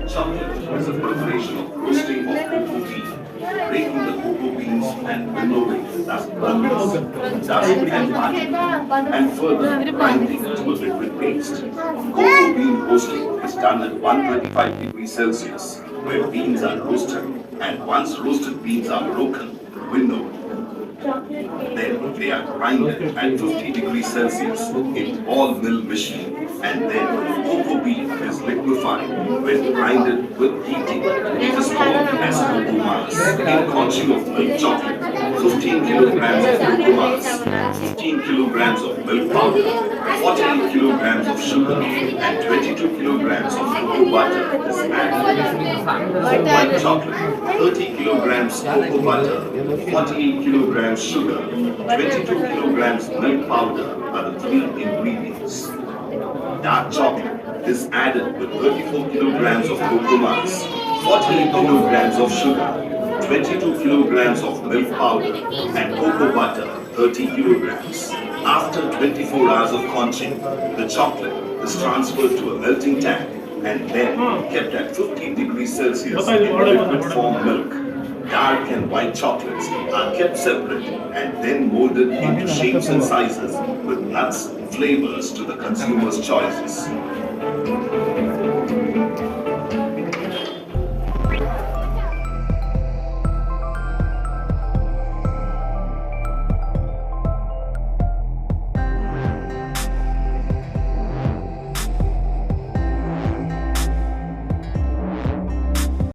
Chocolate is a preparation of roasting of cocoa bean, breaking the cocoa beans and winnowing dust bubbles, dust and mud, and further grinding to a liquid paste. Cocoa bean roasting is done at 125 degrees Celsius, where beans are roasted, and once roasted beans are broken, winnowed, then they are grinded at 50 degrees Celsius in ball mill machine, and then cocoa bean is liquefied when grinded with heating. It is called as cocoa mass. In conching of milk chocolate, 15 kilograms of cocoa mass, 15 kilograms of milk powder, 48 kilograms of sugar, and 22 kilograms of cocoa butter is added. For white chocolate, 30 kilograms cocoa butter, 48 kilograms sugar, 22 kilograms milk powder are the three ingredients. Dark chocolate is added with 34 kilograms of cocoa mass, 48 kilograms of sugar, 22 kilograms of milk powder, and cocoa butter 30 kilograms. After 24 hours of conching, the chocolate is transferred to a melting tank and then kept at 50 degrees Celsius in liquid form milk. Dark and white chocolates are kept separate and then molded into shapes and sizes with nuts, flavors to the consumer's choices.